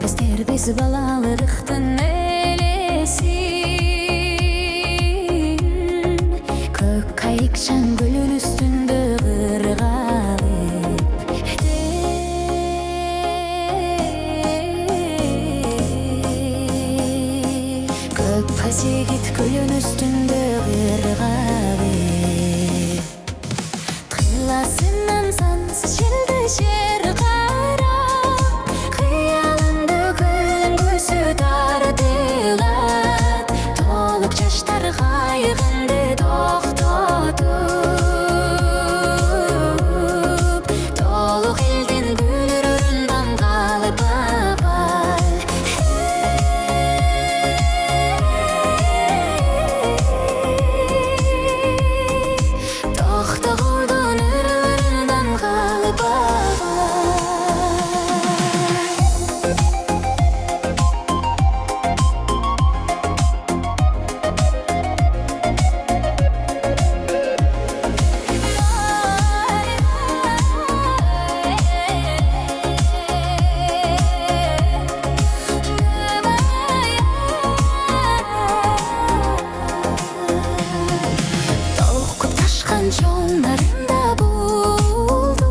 Көздер біз балалырықтың елесін, көк қайықшан гүлін үстінде қырғалып. Көк пасегит гүлін үстінде қырғалып. Қиласынан сансыз желді жер қарап, қиялымды күн көзі тартылат. Толық жаштар қайғынды тоқтатып, толық елден гүлір ұрындан қалып абай. Тоқта қолдан ұрындан қалып жолдарында болды,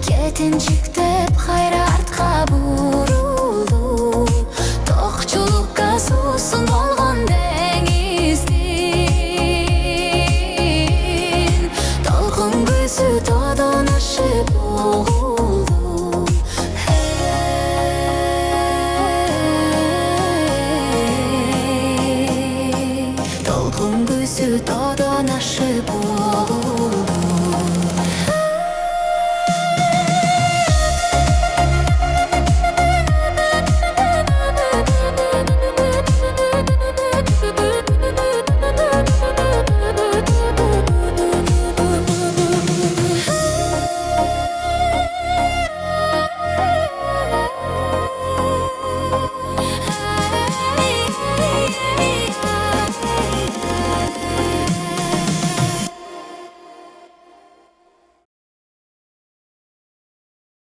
кетіншектеп қайра артқа бұрылды. Тоқчылыққа сусын болған деңізден, толқын көзі тодан ашып оғылды. Толқын көзі тодан ашып